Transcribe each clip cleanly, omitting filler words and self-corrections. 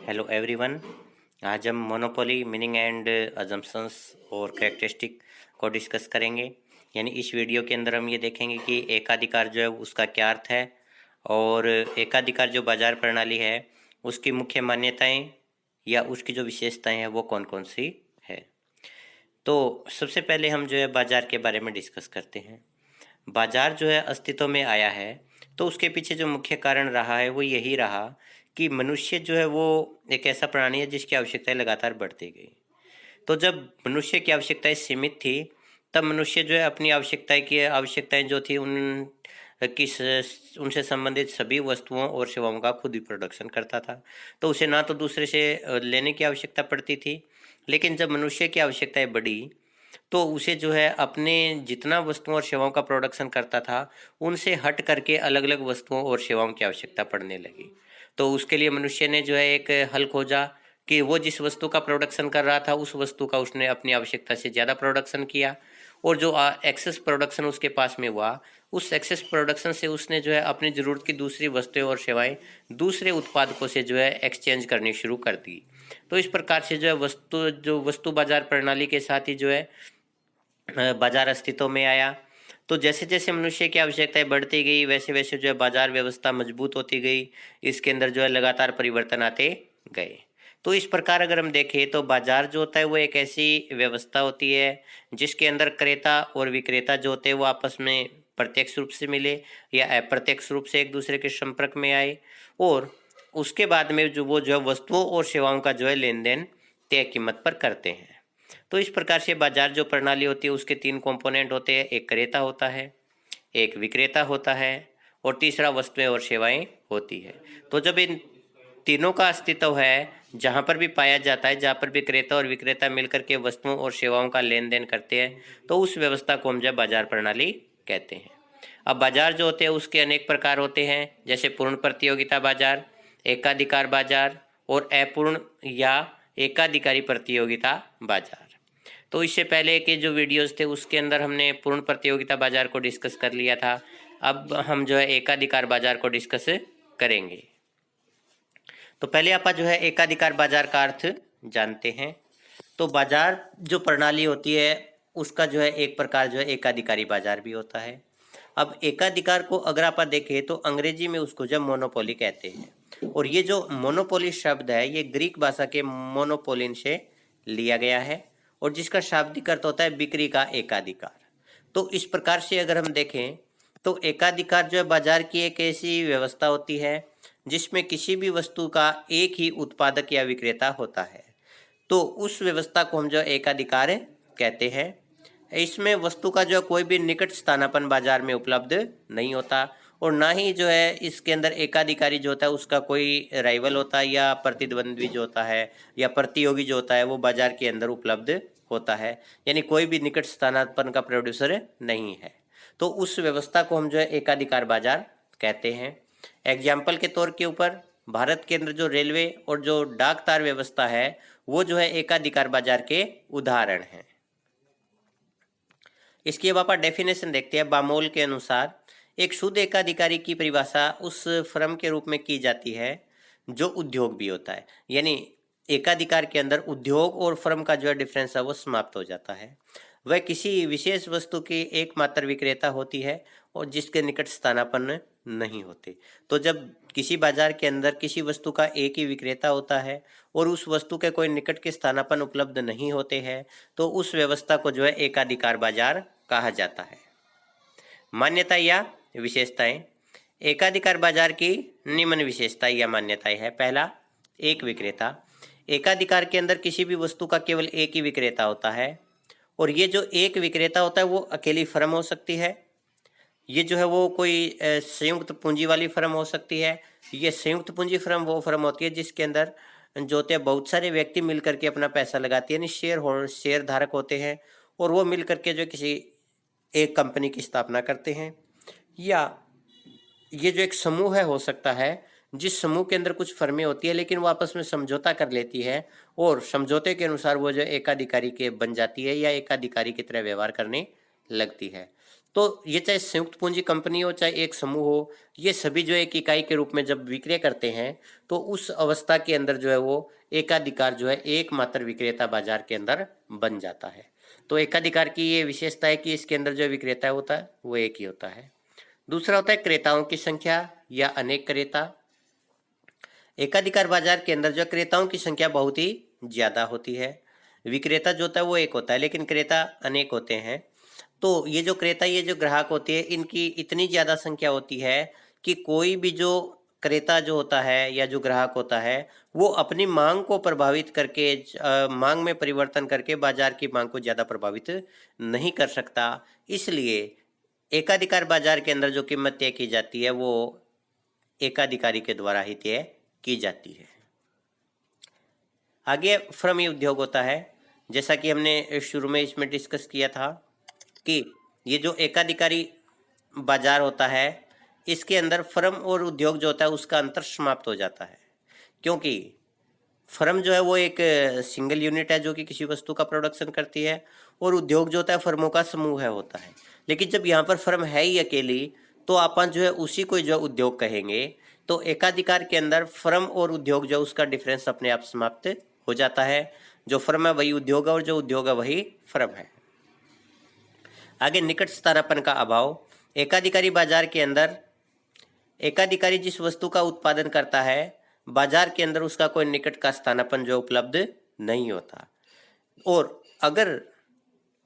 Hello everyone. आज हम monopoly meaning and assumptions और कैरेक्टरिस्टिक को डिस्कस करेंगे। यानी इस वीडियो के अंदर हम ये देखेंगे कि एकाधिकार जो है उसका क्या अर्थ है और एकाधिकार जो बाजार प्रणाली है उसकी मुख्य मान्यताएं या उसकी जो विशेषताएं हैं वो कौन कौन सी है। तो सबसे पहले हम जो है बाजार के बारे में डिस्कस करते हैं। बाजार जो है अस्तित्व में आया है तो उसके पीछे जो मुख्य कारण रहा है वो यही रहा कि मनुष्य जो है वो एक ऐसा प्राणी है जिसकी आवश्यकताएं लगातार बढ़ती गई। तो जब मनुष्य की आवश्यकताएं सीमित थी तब मनुष्य जो है अपनी आवश्यकताएं जो थी उनसे संबंधित सभी वस्तुओं और सेवाओं का खुद ही प्रोडक्शन करता था। तो उसे ना तो दूसरे से लेने की आवश्यकता पड़ती थी। लेकिन जब मनुष्य की आवश्यकताएं बढ़ी तो उसे जो है अपने जितना वस्तुओं और सेवाओं का प्रोडक्शन करता था उनसे हट करके अलग अलग वस्तुओं और सेवाओं की आवश्यकता पड़ने लगी। तो उसके लिए मनुष्य ने जो है एक हल खोजा कि वो जिस वस्तु का प्रोडक्शन कर रहा था उस वस्तु का उसने अपनी आवश्यकता से ज़्यादा प्रोडक्शन किया और जो एक्सेस प्रोडक्शन उसके पास में हुआ उस एक्सेस प्रोडक्शन से उसने जो है अपनी ज़रूरत की दूसरी वस्तुएं और सेवाएं दूसरे उत्पादकों से जो है एक्सचेंज करनी शुरू कर दी। तो इस प्रकार से जो है वस्तु बाजार प्रणाली के साथ ही जो है बाजार अस्तित्व में आया। तो जैसे जैसे मनुष्य की आवश्यकताएं बढ़ती गई वैसे वैसे जो है बाजार व्यवस्था मजबूत होती गई। इसके अंदर जो है लगातार परिवर्तन आते गए। तो इस प्रकार अगर हम देखें तो बाजार जो होता है वो एक ऐसी व्यवस्था होती है जिसके अंदर क्रेता और विक्रेता जो होते हैं वो आपस में प्रत्यक्ष रूप से मिले या अप्रत्यक्ष रूप से एक दूसरे के संपर्क में आए और उसके बाद में जो है वस्तुओं और सेवाओं का जो है लेन देन तय कीमत पर करते हैं। तो इस प्रकार से बाजार जो प्रणाली होती है उसके तीन कंपोनेंट होते हैं। एक क्रेता होता है, एक विक्रेता होता है और तीसरा वस्तुएं और सेवाएं होती है। तो जब इन तीनों का अस्तित्व है जहाँ पर भी पाया जाता है, जहाँ पर भी क्रेता और विक्रेता मिलकर के वस्तुओं और सेवाओं का लेन देन करते हैं तो उस व्यवस्था को हम जब बाजार प्रणाली कहते हैं। अब बाजार जो होते हैं उसके अनेक प्रकार होते हैं, जैसे पूर्ण प्रतियोगिता बाजार, एकाधिकार बाजार और अपूर्ण या एकाधिकारी प्रतियोगिता बाजार। तो इससे पहले के जो वीडियोस थे उसके अंदर हमने पूर्ण प्रतियोगिता बाजार को डिस्कस कर लिया था। अब हम जो है एकाधिकार बाजार को डिस्कस करेंगे। तो पहले आप जो है एकाधिकार बाजार का अर्थ जानते हैं। तो बाजार जो प्रणाली होती है उसका जो है एक प्रकार जो है एकाधिकारी बाजार भी होता है। अब एकाधिकार को अगर आप देखें तो अंग्रेजी में उसको जो मोनोपोली कहते हैं और ये जो मोनोपोली शब्द है ये ग्रीक भाषा के मोनोपोलिन से लिया गया है और जिसका शाब्दिक अर्थ होता है बिक्री का एकाधिकार। तो इस प्रकार से अगर हम देखें तो एकाधिकार जो है बाजार की एक ऐसी व्यवस्था होती है जिसमें किसी भी वस्तु का एक ही उत्पादक या विक्रेता होता है। तो उस व्यवस्था को हम जो एकाधिकार कहते हैं। इसमें वस्तु का जो कोई भी निकट स्थानापन्न बाजार में उपलब्ध नहीं होता और ना ही जो है इसके अंदर एकाधिकारी जो होता है उसका कोई राइवल होता है या प्रतिद्वंद्वी जो होता है या प्रतियोगी जो होता है वो बाजार के अंदर उपलब्ध होता है। यानी कोई भी निकट स्थानापन्न का प्रोड्यूसर नहीं है। तो उस व्यवस्था को हम जो है एकाधिकार बाजार कहते हैं। एग्जाम्पल के तौर के ऊपर भारत के अंदर जो रेलवे और जो डाक तार व्यवस्था है वो जो है एकाधिकार बाजार के उदाहरण हैं। इसकी अब आप डेफिनेशन देखते हैं। बामोल के अनुसार एक शुद्ध एकाधिकारी की परिभाषा उस फर्म के रूप में की जाती है जो उद्योग भी होता है। यानी एकाधिकार के अंदर उद्योग और फर्म का जो है डिफरेंस है वो समाप्त हो जाता है। वह किसी विशेष वस्तु की एकमात्र विक्रेता होती है और जिसके निकट स्थानापन्न नहीं होते। तो जब किसी बाजार के अंदर किसी वस्तु का एक ही विक्रेता होता है और उस वस्तु के कोई निकट के स्थानापन्न उपलब्ध नहीं होते हैं तो उस व्यवस्था को जो है एकाधिकार बाजार कहा जाता है। मान्यता या विशेषताएं। एकाधिकार बाजार की निम्न विशेषताएं या मान्यताएं है। पहला, एक विक्रेता। एकाधिकार के अंदर किसी भी वस्तु का केवल एक ही विक्रेता होता है और ये जो एक विक्रेता होता है वो अकेली फर्म हो सकती है। ये जो है वो कोई संयुक्त पूंजी वाली फर्म हो सकती है। ये संयुक्त पूंजी फर्म वो फर्म होती है जिसके अंदर जो होते हैं बहुत सारे व्यक्ति मिल करके अपना पैसा लगाते हैं, यानी शेयर धारक होते हैं और वो मिल करके जो किसी एक कंपनी की स्थापना करते हैं। या ये जो एक समूह है हो सकता है जिस समूह के अंदर कुछ फर्में होती है लेकिन वो आपस में समझौता कर लेती है और समझौते के अनुसार वो जो एकाधिकारी के बन जाती है या एकाधिकारी की तरह व्यवहार करने लगती है। तो ये चाहे संयुक्त पूंजी कंपनी हो चाहे एक समूह हो, ये सभी जो है एक इकाई के रूप में जब विक्रय करते हैं तो उस अवस्था के अंदर जो है वो एकाधिकार जो है एकमात्र विक्रेता बाजार के अंदर बन जाता है। तो एकाधिकार की ये विशेषता है कि इसके अंदर जो विक्रेता होता है वो एक ही होता है। दूसरा होता है क्रेताओं की संख्या या अनेक क्रेता। एकाधिकार बाजार के अंदर जो क्रेताओं की संख्या बहुत ही ज्यादा होती है। विक्रेता जो होता है वो एक होता है लेकिन क्रेता अनेक होते हैं। तो ये जो क्रेता, ये जो ग्राहक होते हैं, इनकी इतनी ज्यादा संख्या होती है कि कोई भी जो क्रेता जो होता है या जो ग्राहक होता है वो अपनी मांग को प्रभावित करके मांग में परिवर्तन करके बाजार की मांग को ज्यादा प्रभावित नहीं कर सकता। इसलिए एकाधिकार बाजार के अंदर जो कीमत तय की जाती है वो एकाधिकारी के द्वारा ही तय की जाती है। आगे फ्रमी उद्योग होता है। जैसा कि हमने शुरू में इसमें डिस्कस किया था कि ये जो एकाधिकारी बाजार होता है इसके अंदर फर्म और उद्योग जो होता है उसका अंतर समाप्त हो जाता है, क्योंकि फर्म जो है वो एक सिंगल यूनिट है जो कि किसी वस्तु का प्रोडक्शन करती है और उद्योग जो होता है फर्मों का समूह है होता है। लेकिन जब यहाँ पर फर्म है ही अकेली तो अपन जो है उसी को जो उद्योग कहेंगे। तो एकाधिकार के अंदर फर्म और उद्योग जो उसका डिफरेंस अपने आप समाप्त हो जाता है। जो फर्म है वही उद्योग है और जो उद्योग है वही फर्म है। आगे निकट स्थानापन्न का अभाव। एकाधिकारी बाजार के अंदर एकाधिकारी जिस वस्तु का उत्पादन करता है बाजार के अंदर उसका कोई निकट का स्थानापन्न जो उपलब्ध नहीं होता, और अगर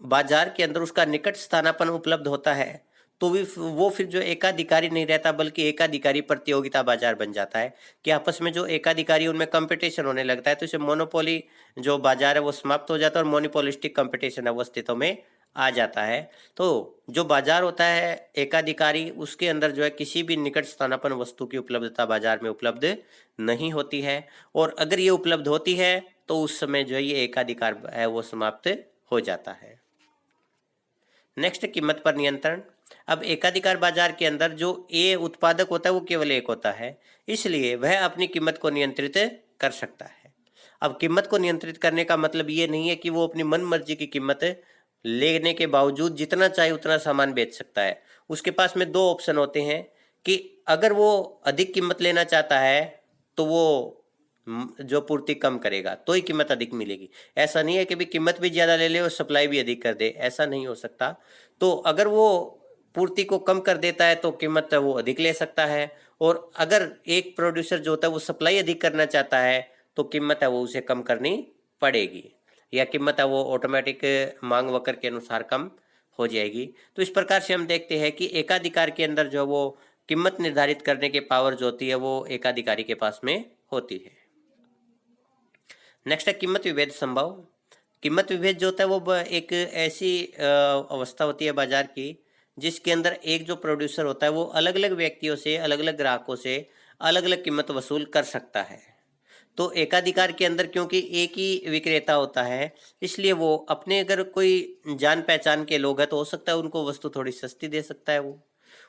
बाजार के अंदर उसका निकट स्थानापन्न उपलब्ध होता है तो वो फिर जो एकाधिकारी नहीं रहता बल्कि एकाधिकारी प्रतियोगिता बाजार बन जाता है कि आपस में जो एकाधिकारी उनमें कंपटीशन होने लगता है। तो इसे मोनोपोली जो बाजार है वो समाप्त हो जाता है और मोनोपोलिस्टिक कंपटीशन है वो अस्तित्व में आ जाता है। तो जो बाजार होता है एकाधिकारी उसके अंदर जो है किसी भी निकट स्थानापन्न वस्तु की उपलब्धता बाजार में उपलब्ध नहीं होती है, और अगर ये उपलब्ध होती है तो उस समय जो है ये एकाधिकार है वो समाप्त हो जाता है। नेक्स्ट, कीमत पर नियंत्रण। अब एकाधिकार बाजार के अंदर जो ए उत्पादक होता है वो केवल एक होता है, इसलिए वह अपनी कीमत को नियंत्रित कर सकता है। अब कीमत को नियंत्रित करने का मतलब ये नहीं है कि वो अपनी मन मर्जी की कीमत लेने के बावजूद जितना चाहे उतना सामान बेच सकता है। उसके पास में दो ऑप्शन होते हैं कि अगर वो अधिक कीमत लेना चाहता है तो वो जो पूर्ति कम करेगा तो ही कीमत अधिक मिलेगी। ऐसा नहीं है कि भी कीमत भी ज़्यादा ले ले और सप्लाई भी अधिक कर दे, ऐसा नहीं हो सकता। तो अगर वो पूर्ति को कम कर देता है तो कीमत वो अधिक ले सकता है, और अगर एक प्रोड्यूसर जो होता है वो सप्लाई अधिक करना चाहता है तो कीमत है वो उसे कम करनी पड़ेगी, या कीमत है वो ऑटोमेटिक मांग वक्र के अनुसार कम हो जाएगी। तो इस प्रकार से हम देखते हैं कि एकाधिकार के अंदर जो वो कीमत निर्धारित करने की पावर जो होती है वो एकाधिकारी के पास में होती है। नेक्स्ट है कीमत विभेद संभव। कीमत विभेद जो होता है वो एक ऐसी अवस्था होती है बाजार की जिसके अंदर एक जो प्रोड्यूसर होता है वो अलग अलग व्यक्तियों से, अलग अलग ग्राहकों से अलग अलग कीमत वसूल कर सकता है। तो एकाधिकार के अंदर क्योंकि एक ही विक्रेता होता है इसलिए वो अपने अगर कोई जान पहचान के लोग हैं तो हो सकता है उनको वस्तु थोड़ी सस्ती दे सकता है वो,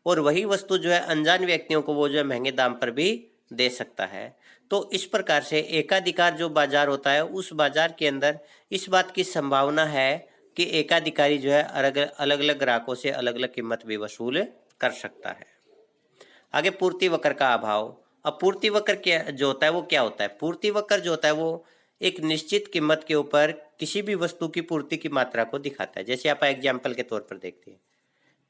और वही वस्तु जो है अनजान व्यक्तियों को वो जो है महंगे दाम पर भी दे सकता है। तो इस प्रकार से एकाधिकार जो बाजार होता है उस बाजार के अंदर इस बात की संभावना है कि एकाधिकारी जो है अलग अलग ग्राहकों से अलग अलग कीमत भी वसूल कर सकता है। आगे पूर्ति वक्र का अभाव। अब पूर्ति वक्र क्या जो होता है वो क्या होता है? पूर्ति वक्र जो होता है वो एक निश्चित कीमत के ऊपर किसी भी वस्तु की पूर्ति की मात्रा को दिखाता है। जैसे आप एग्जाम्पल के तौर पर देखते हैं,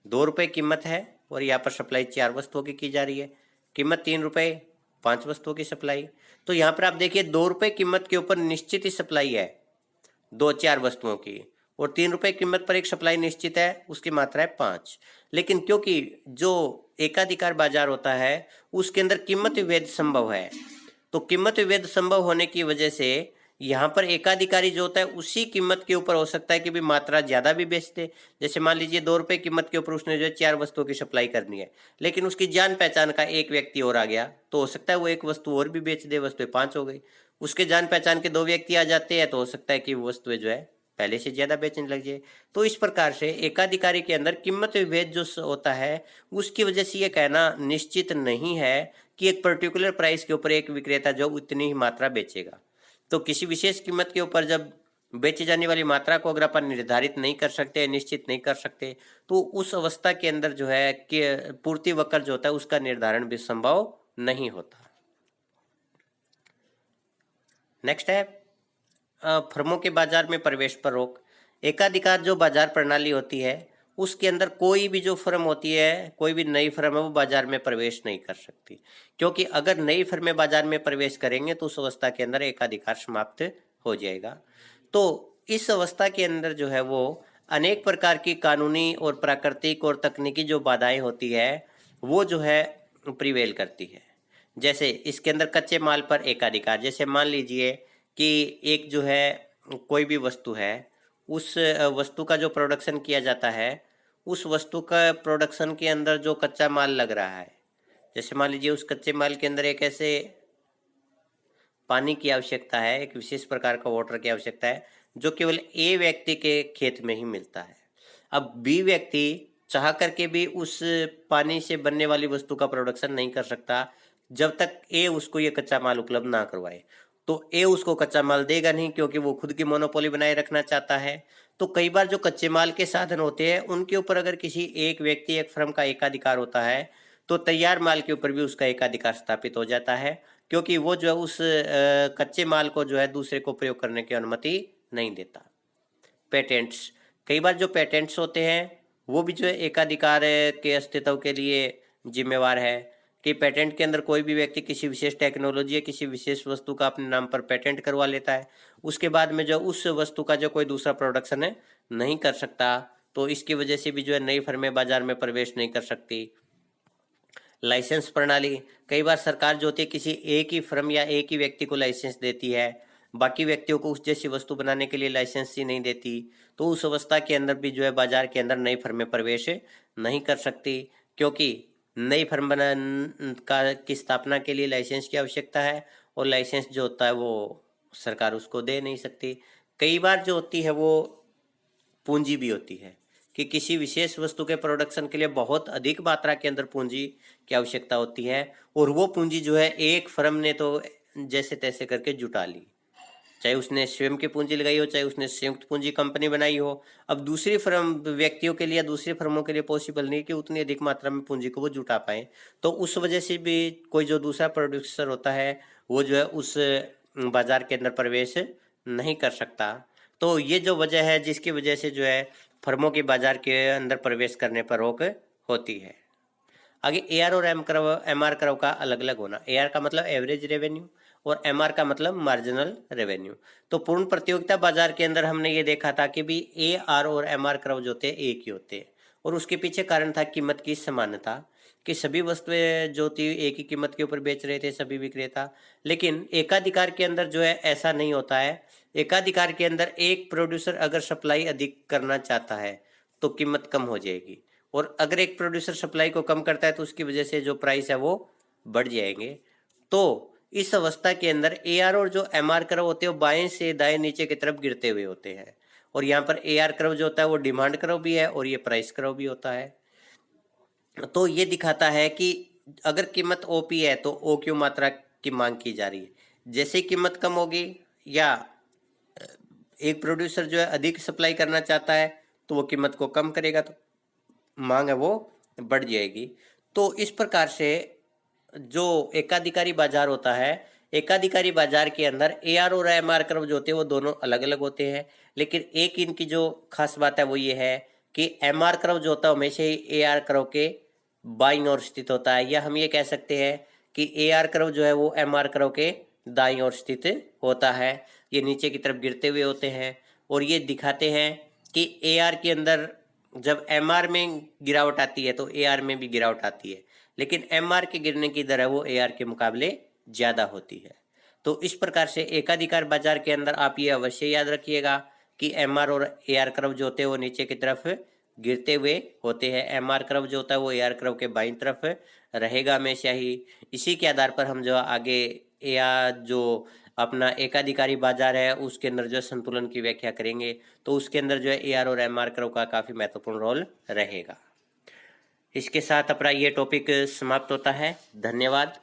2 रुपये कीमत है और यहाँ पर सप्लाई 4 वस्तुओं की जा रही है, कीमत 3 रुपये, 5 वस्तुओं की सप्लाई। तो यहाँ पर आप देखिए 2 रुपये कीमत के ऊपर निश्चित ही सप्लाई है 2-4 वस्तुओं की, और 3 रुपये कीमत पर एक सप्लाई निश्चित है उसकी मात्रा है 5। लेकिन क्योंकि जो एकाधिकार बाजार होता है उसके अंदर कीमत विभेद संभव है, तो कीमत विभेद संभव होने की वजह से यहाँ पर एकाधिकारी जो होता है उसी कीमत के ऊपर हो सकता है कि भी मात्रा ज़्यादा भी बेच दे। जैसे मान लीजिए 2 रुपये कीमत के ऊपर उसने जो है 4 वस्तुओं की सप्लाई करनी है, लेकिन उसकी जान पहचान का एक व्यक्ति और आ गया तो हो सकता है वो एक वस्तु और भी बेच दे, वस्तुएं 5 हो गई। उसके जान पहचान के 2 व्यक्ति आ जाते हैं तो हो सकता है कि वो वस्तुएं जो है पहले से ज़्यादा बेचने लग जाए। तो इस प्रकार से एकाधिकारी के अंदर कीमत विभेद जो होता है उसकी वजह से ये कहना निश्चित नहीं है कि एक पर्टिकुलर प्राइस के ऊपर एक विक्रेता जो उतनी ही मात्रा बेचेगा। तो किसी विशेष कीमत के ऊपर जब बेची जाने वाली मात्रा को अगर अपन निर्धारित नहीं कर सकते, निश्चित नहीं कर सकते, तो उस अवस्था के अंदर जो है कि पूर्ति वक्र जो होता है उसका निर्धारण भी संभव नहीं होता। नेक्स्ट है फर्मों के बाजार में प्रवेश पर रोक। एकाधिकार जो बाजार प्रणाली होती है उसके अंदर कोई भी जो फर्म होती है, कोई भी नई फर्म है, वो बाजार में प्रवेश नहीं कर सकती, क्योंकि अगर नई फर्में बाजार में प्रवेश करेंगे तो उस अवस्था के अंदर एकाधिकार समाप्त हो जाएगा। तो इस अवस्था के अंदर जो है वो अनेक प्रकार की कानूनी और प्राकृतिक और तकनीकी जो बाधाएं होती है वो जो है प्रिवेल करती है। जैसे इसके अंदर कच्चे माल पर एकाधिकार, जैसे मान लीजिए कि एक जो है कोई भी वस्तु है, उस वस्तु का जो प्रोडक्शन किया जाता है, उस वस्तु का प्रोडक्शन के अंदर जो कच्चा माल लग रहा है, जैसे मान लीजिए उस कच्चे माल के अंदर एक ऐसे पानी की आवश्यकता है, एक विशेष प्रकार का वाटर की आवश्यकता है जो केवल ए व्यक्ति के खेत में ही मिलता है। अब बी व्यक्ति चाह करके भी उस पानी से बनने वाली वस्तु का प्रोडक्शन नहीं कर सकता जब तक ए उसको ये कच्चा माल उपलब्ध ना करवाए। तो ए उसको कच्चा माल देगा नहीं, क्योंकि वो खुद की मोनोपोली बनाए रखना चाहता है। तो कई बार जो कच्चे माल के साधन होते हैं उनके ऊपर अगर किसी एक व्यक्ति, एक फर्म का एकाधिकार होता है तो तैयार माल के ऊपर भी उसका एकाधिकार स्थापित हो जाता है, क्योंकि वो जो है उस कच्चे माल को जो है दूसरे को प्रयोग करने की अनुमति नहीं देता। पेटेंट्स, कई बार जो पेटेंट्स होते हैं वो भी जो है एकाधिकार के अस्तित्व के लिए जिम्मेवार है कि पेटेंट के अंदर कोई भी व्यक्ति किसी विशेष टेक्नोलॉजी या किसी विशेष वस्तु का अपने नाम पर पेटेंट करवा लेता है, उसके बाद में जो उस वस्तु का जो कोई दूसरा प्रोडक्शन है नहीं कर सकता, तो इसकी वजह से भी जो है नई फर्में बाजार में प्रवेश नहीं कर सकती। लाइसेंस प्रणाली, कई बार सरकार जो होती है किसी एक ही फर्म या एक ही व्यक्ति को लाइसेंस देती है, बाकी व्यक्तियों को उस जैसी वस्तु बनाने के लिए लाइसेंस ही नहीं देती, तो उस अवस्था के अंदर भी जो है बाजार के अंदर नई फर्में प्रवेश नहीं कर सकती, क्योंकि नई फर्म बना की स्थापना के लिए लाइसेंस की आवश्यकता है और लाइसेंस जो होता है वो सरकार उसको दे नहीं सकती। कई बार जो होती है वो पूंजी भी होती है कि किसी विशेष वस्तु के प्रोडक्शन के लिए बहुत अधिक मात्रा के अंदर पूंजी की आवश्यकता होती है, और वो पूंजी जो है एक फर्म ने तो जैसे तैसे करके जुटा ली, चाहे उसने स्वयं की पूंजी लगाई हो, चाहे उसने संयुक्त पूंजी कंपनी बनाई हो। अब दूसरी फर्म व्यक्तियों के लिए या दूसरी फर्मों के लिए पॉसिबल नहीं कि उतनी अधिक मात्रा में पूंजी को वो जुटा पाए, तो उस वजह से भी कोई जो दूसरा प्रोड्यूसर होता है वो जो है उस बाजार के अंदर प्रवेश नहीं कर सकता। तो ये जो वजह है जिसकी वजह से जो है फर्मों के बाजार के अंदर प्रवेश करने पर रोक होती है। आगे एआर और एमआर कर्व का अलग अलग होना। एआर का मतलब एवरेज रेवेन्यू और एमआर का मतलब मार्जिनल रेवेन्यू। तो पूर्ण प्रतियोगिता बाजार के अंदर हमने ये देखा था कि भी एआर और एमआर कर्व जो होते हैं एक ही होते हैं, और उसके पीछे कारण था कीमत की समानता, कि सभी वस्तुएं जो थी एक ही कीमत के ऊपर बेच रहे थे सभी विक्रेता। लेकिन एकाधिकार के अंदर जो है ऐसा नहीं होता है। एकाधिकार के अंदर एक प्रोड्यूसर अगर सप्लाई अधिक करना चाहता है तो कीमत कम हो जाएगी, और अगर एक प्रोड्यूसर सप्लाई को कम करता है तो उसकी वजह से जो प्राइस है वो बढ़ जाएंगे। तो इस अवस्था के अंदर एआर और जो एमआर कर्व होते हैं वो बाएं से दाएं नीचे की तरफ गिरते हुए होते हैं, और यहाँ पर एआर कर्व जो होता है वो डिमांड कर्व भी है और ये प्राइस कर्व भी होता है। तो ये दिखाता है कि अगर कीमत ओपी है तो ओ क्यू मात्रा की मांग की जा रही है। जैसे कीमत कम होगी या एक प्रोड्यूसर जो है अधिक सप्लाई करना चाहता है तो वो कीमत को कम करेगा, तो मांग है वो बढ़ जाएगी। तो इस प्रकार से जो एकाधिकारी बाजार होता है, एकाधिकारी बाजार के अंदर एआर और एमआर कर्व जो होते हैं वो दोनों अलग अलग होते हैं, लेकिन एक इनकी जो खास बात है वो ये है कि एमआर कर्व जो होता है हमेशा ही एआर कर्व के बाईं ओर स्थित होता है, या हम ये कह सकते हैं कि एआर कर्व जो है वो एमआर कर्व के दाईं ओर स्थित होता है। ये नीचे की तरफ गिरते हुए होते हैं, और ये दिखाते हैं कि एआर के अंदर जब एमआर में गिरावट आती है तो एआर में भी गिरावट आती है, लेकिन एमआर के गिरने की दर है वो एआर के मुकाबले ज़्यादा होती है। तो इस प्रकार से एकाधिकार बाजार के अंदर आप ये अवश्य याद रखिएगा कि एमआर और एआर कर्व जो होते हैं वो नीचे की तरफ गिरते हुए होते हैं। एमआर कर्व जो होता है वो एआर कर्व के बाईं तरफ रहेगा हमेशा ही। इसी के आधार पर हम जो आगे या जो अपना एकाधिकारी बाजार है उसके अंदर जो संतुलन की व्याख्या करेंगे, तो उसके अंदर जो है एआर और एमआर कर्व का काफ़ी महत्वपूर्ण रोल रहेगा। इसके साथ अपना ये टॉपिक समाप्त होता है। धन्यवाद।